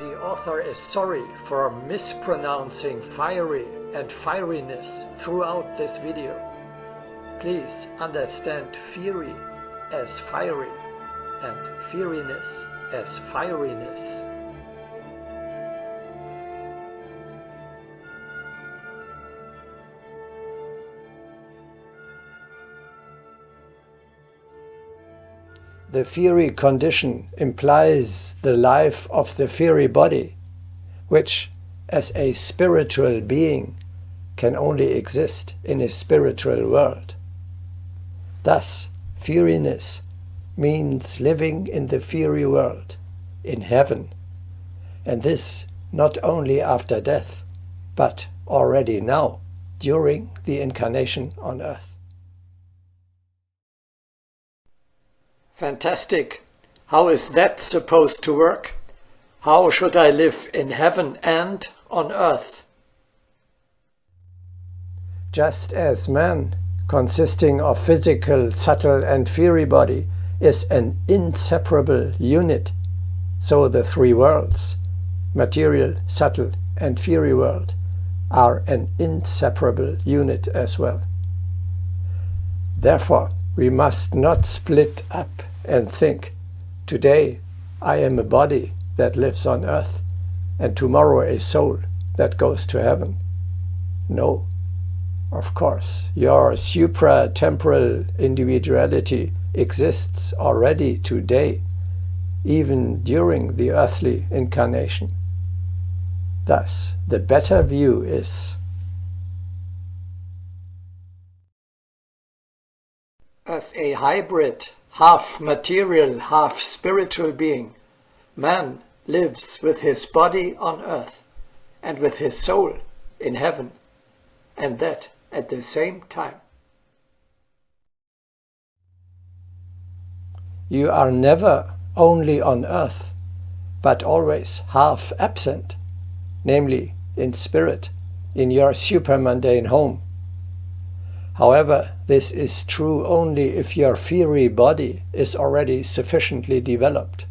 The author is sorry for mispronouncing fiery and fieriness throughout this video. Please understand fury as fiery and fieriness as fieriness. The fiery condition implies the life of the fiery body, which, as a spiritual being, can only exist in a spiritual world. Thus, fieriness means living in the fiery world, in heaven, and this not only after death, but already now, during the incarnation on earth. Fantastic! How is that supposed to work? How should I live in heaven and on earth? Just as man, consisting of physical, subtle and fiery body, is an inseparable unit, so the three worlds, material, subtle and fiery world, are an inseparable unit as well. Therefore, we must not split up and think, today I am a body that lives on earth, and tomorrow a soul that goes to heaven. No, of course, your supra-temporal individuality exists already today, even during the earthly incarnation. Thus, the better view is: as a hybrid, half material, half spiritual being, man lives with his body on earth and with his soul in heaven, and that at the same time. You are never only on earth, but always half absent, namely in spirit, in your supramundane home. However, this is true only if your fiery body is already sufficiently developed.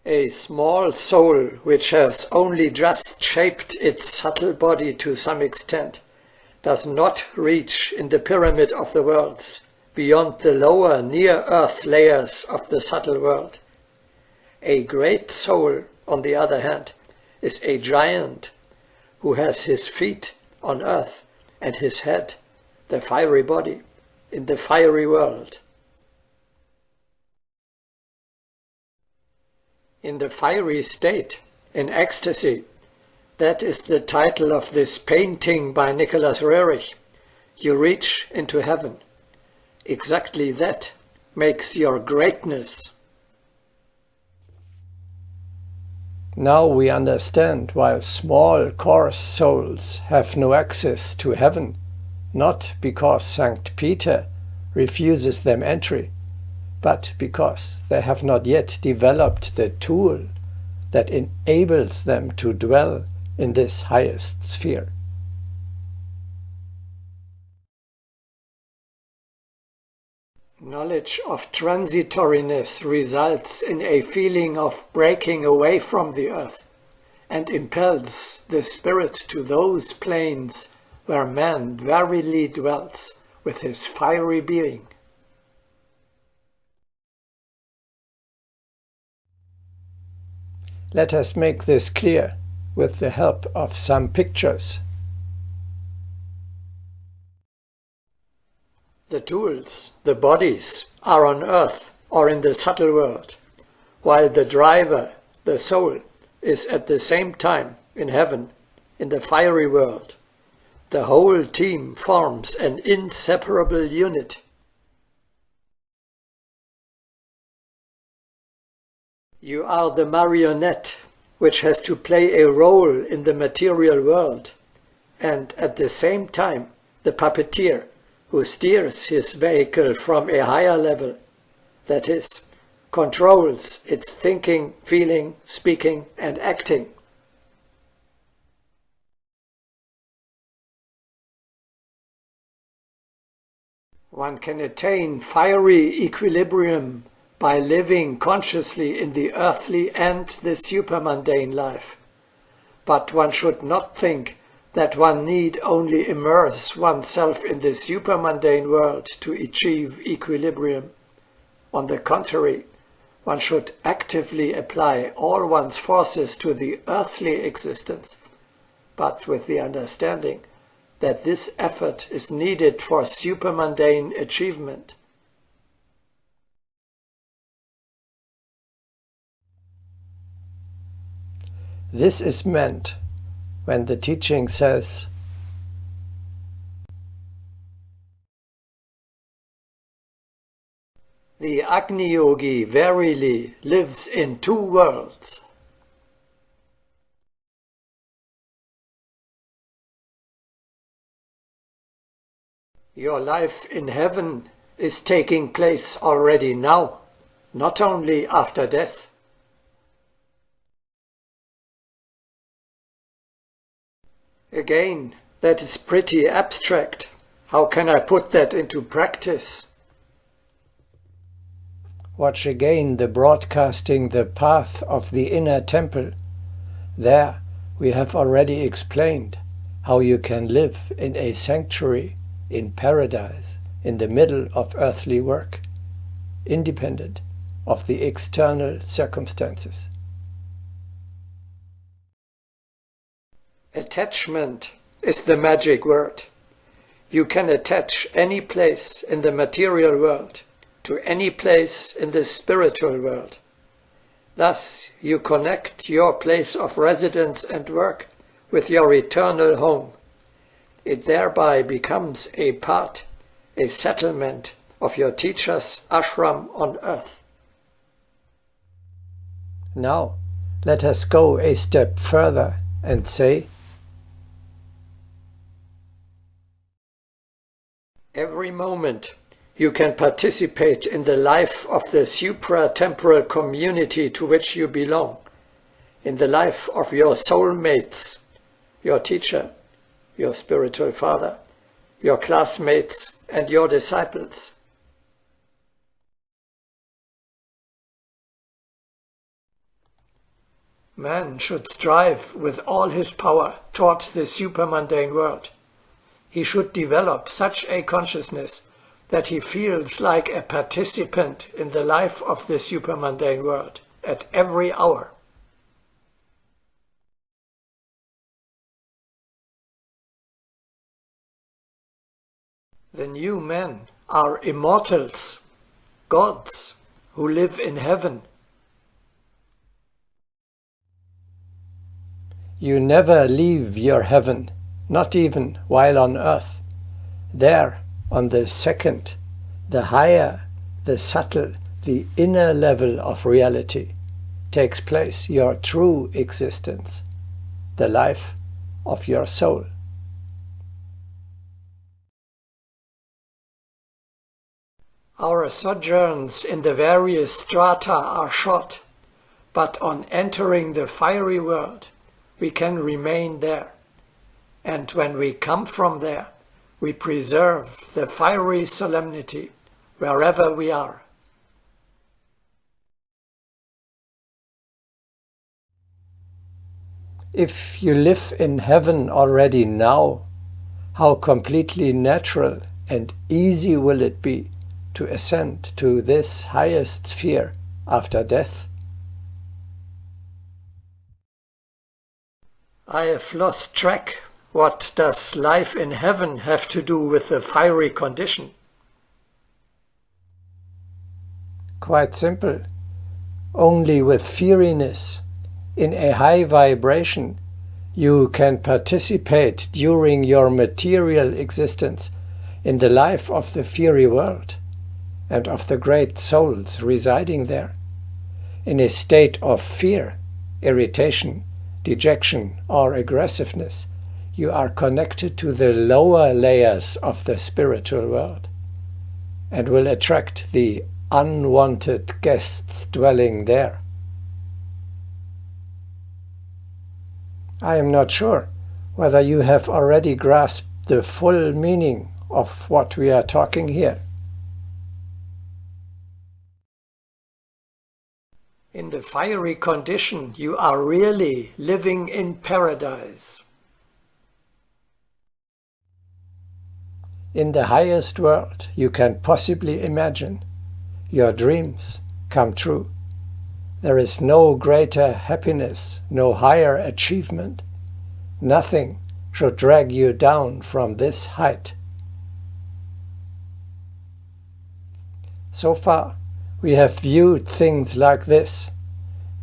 A small soul which has only just shaped its subtle body to some extent does not reach in the pyramid of the worlds beyond the lower near-earth layers of the subtle world. A great soul, on the other hand, is a giant who has his feet on earth and his head, the fiery body, in the fiery world. In the fiery state, in ecstasy, that is the title of this painting by Nicholas Roerich, you reach into heaven. Exactly that makes your greatness. Now we understand why small, coarse souls have no access to heaven, not because St. Peter refuses them entry, but because they have not yet developed the tool that enables them to dwell in this highest sphere. Knowledge of transitoriness results in a feeling of breaking away from the earth and impels the spirit to those planes where man verily dwells with his fiery being. Let us make this clear with the help of some pictures. The tools, the bodies, are on earth or in the subtle world, while the driver, the soul, is at the same time in heaven, in the fiery world. The whole team forms an inseparable unit. You are the marionette, which has to play a role in the material world, and at the same time the puppeteer, who steers his vehicle from a higher level, that is, controls its thinking, feeling, speaking and acting. One can attain fiery equilibrium by living consciously in the earthly and the supermundane life. But one should not think that one need only immerse oneself in the supermundane world to achieve equilibrium. On the contrary, one should actively apply all one's forces to the earthly existence, but with the understanding that this effort is needed for supermundane achievement. This is meant when the teaching says, the Agni Yogi verily lives in two worlds. Your life in heaven is taking place already now, not only after death. Again, that is pretty abstract. How can I put that into practice? Watch again the broadcasting the path of the inner temple. There we have already explained how you can live in a sanctuary in paradise in the middle of earthly work, independent of the external circumstances. Attachment is the magic word. You can attach any place in the material world to any place in the spiritual world. Thus you connect your place of residence and work with your eternal home. It thereby becomes a part, a settlement of your teacher's ashram on earth. Now let us go a step further and say, every moment you can participate in the life of the supra-temporal community to which you belong, in the life of your soulmates, your teacher, your spiritual father, your classmates, and your disciples. Man should strive with all his power toward the supermundane world. He should develop such a consciousness that he feels like a participant in the life of the supermundane world at every hour. The new men are immortals, gods who live in heaven. You never leave your heaven, not even while on earth. There, on the second, the higher, the subtle, the inner level of reality, takes place your true existence, the life of your soul. Our sojourns in the various strata are short, but on entering the fiery world, we can remain there. And when we come from there, we preserve the fiery solemnity wherever we are. If you live in heaven already now, how completely natural and easy will it be to ascend to this highest sphere after death? I have lost track. What does life in heaven have to do with the fiery condition? Quite simple. Only with fieriness, in a high vibration, you can participate during your material existence in the life of the fiery world and of the great souls residing there. In a state of fear, irritation, dejection, or aggressiveness, you are connected to the lower layers of the spiritual world and will attract the unwanted guests dwelling there. I am not sure whether you have already grasped the full meaning of what we are talking here. fiery condition, you are really living in paradise. In the highest world you can possibly imagine, your dreams come true. There is no greater happiness, no higher achievement. Nothing should drag you down from this height. So far, we have viewed things like this.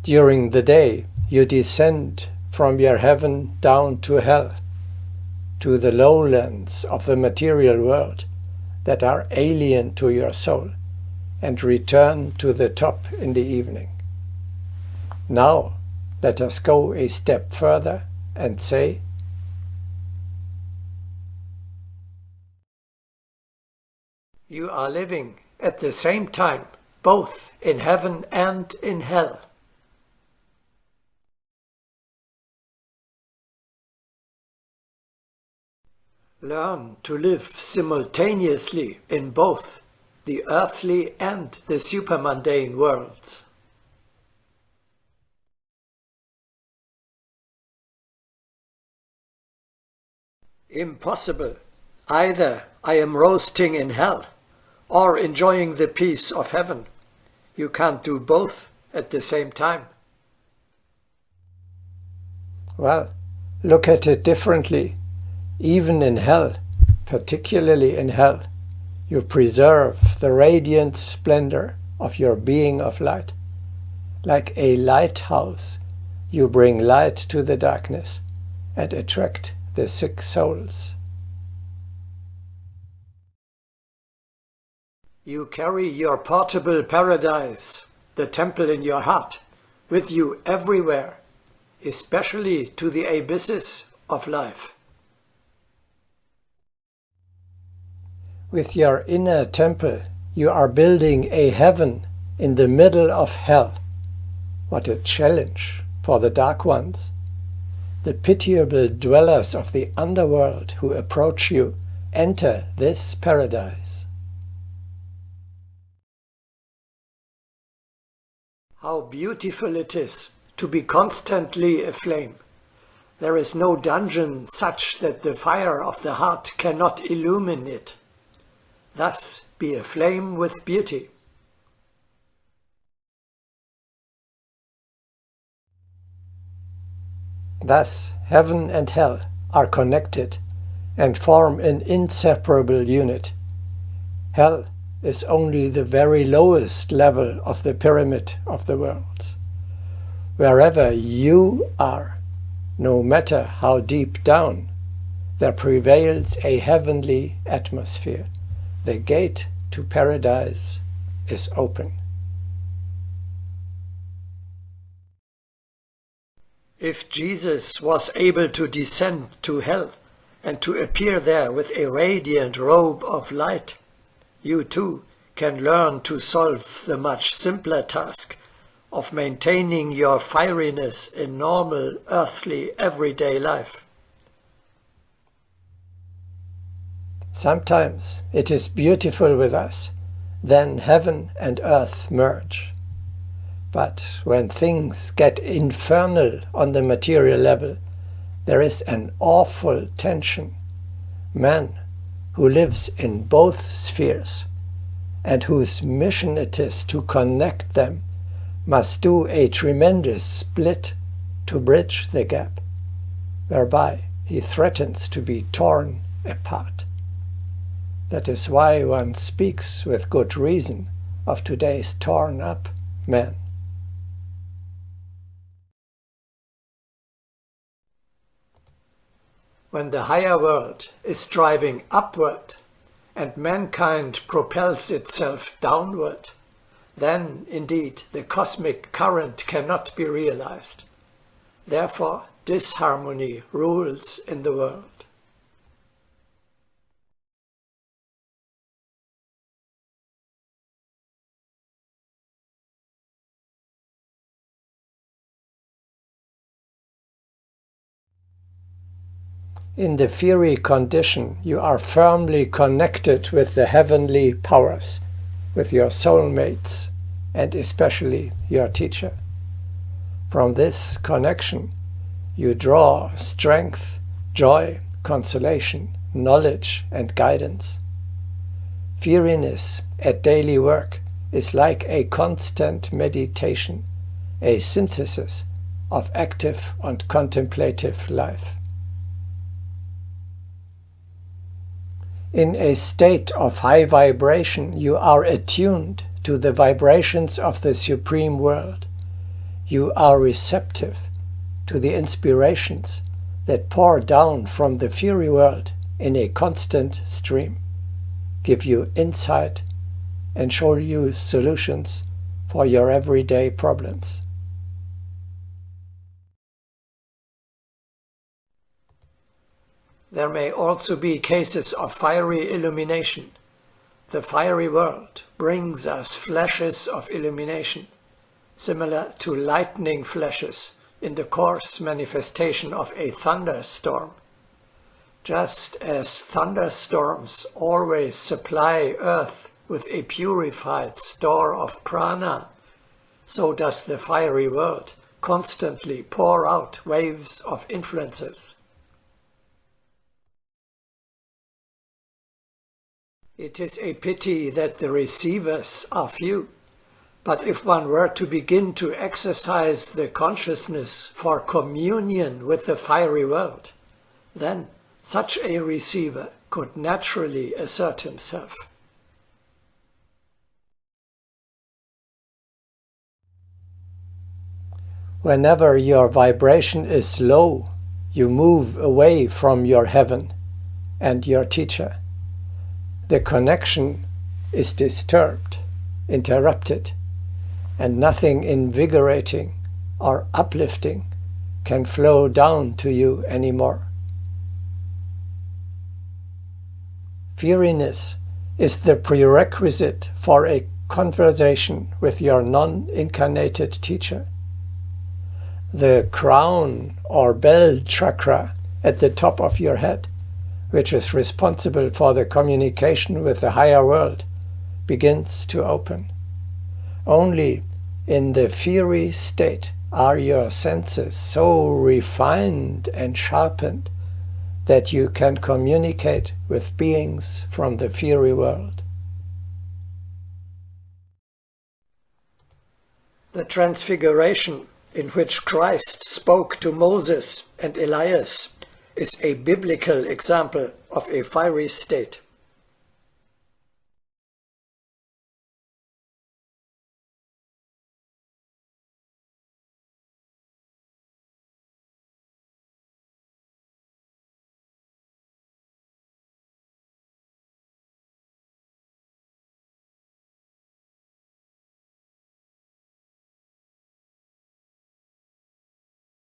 During the day, you descend from your heaven down to hell, to the lowlands of the material world that are alien to your soul, and return to the top in the evening. Now, let us go a step further and say, you are living at the same time both in heaven and in hell. Learn to live simultaneously in both the earthly and the supermundane worlds. Impossible. Either I am roasting in hell or enjoying the peace of heaven. You can't do both at the same time. Well, look at it differently. Even in hell, particularly in hell, you preserve the radiant splendor of your being of light. Like a lighthouse, you bring light to the darkness and attract the sick souls. You carry your portable paradise, the temple in your heart, with you everywhere, especially to the abysses of life. With your inner temple, you are building a heaven in the middle of hell. What a challenge for the dark ones, the pitiable dwellers of the underworld who approach you. Enter this paradise. How beautiful it is to be constantly aflame. There is no dungeon such that the fire of the heart cannot illumine it. Thus be aflame with beauty. Thus heaven and hell are connected and form an inseparable unit. Hell is only the very lowest level of the pyramid of the world. Wherever you are, no matter how deep down, there prevails a heavenly atmosphere. The gate to paradise is open. If Jesus was able to descend to hell and to appear there with a radiant robe of light, you too can learn to solve the much simpler task of maintaining your fieriness in normal, earthly, everyday life. Sometimes it is beautiful with us, then heaven and earth merge. But when things get infernal on the material level, there is an awful tension. Man, who lives in both spheres, and whose mission it is to connect them, must do a tremendous split to bridge the gap, whereby he threatens to be torn apart. That is why one speaks with good reason of today's torn up man. When the higher world is driving upward and mankind propels itself downward, then indeed the cosmic current cannot be realized. Therefore, disharmony rules in the world. In the fiery condition, you are firmly connected with the heavenly powers, with your soulmates, and especially your teacher. From this connection, you draw strength, joy, consolation, knowledge, and guidance. Feariness at daily work is like a constant meditation, a synthesis of active and contemplative life. In a state of high vibration, you are attuned to the vibrations of the Supreme World. You are receptive to the inspirations that pour down from the Fury World in a constant stream, give you insight, and show you solutions for your everyday problems. There may also be cases of fiery illumination. The fiery world brings us flashes of illumination, similar to lightning flashes in the coarse manifestation of a thunderstorm. Just as thunderstorms always supply Earth with a purified store of prana, so does the fiery world constantly pour out waves of influences. It is a pity that the receivers are few, but if one were to begin to exercise the consciousness for communion with the fiery world, then such a receiver could naturally assert himself. Whenever your vibration is low, you move away from your heaven and your teacher. The connection is disturbed, interrupted, and nothing invigorating or uplifting can flow down to you anymore. Feariness is the prerequisite for a conversation with your non-incarnated teacher. The crown or bell chakra at the top of your head, which is responsible for the communication with the higher world, begins to open. Only in the Fury state are your senses so refined and sharpened that you can communicate with beings from the Fury world. The Transfiguration, in which Christ spoke to Moses and Elias, is a biblical example of a fiery state.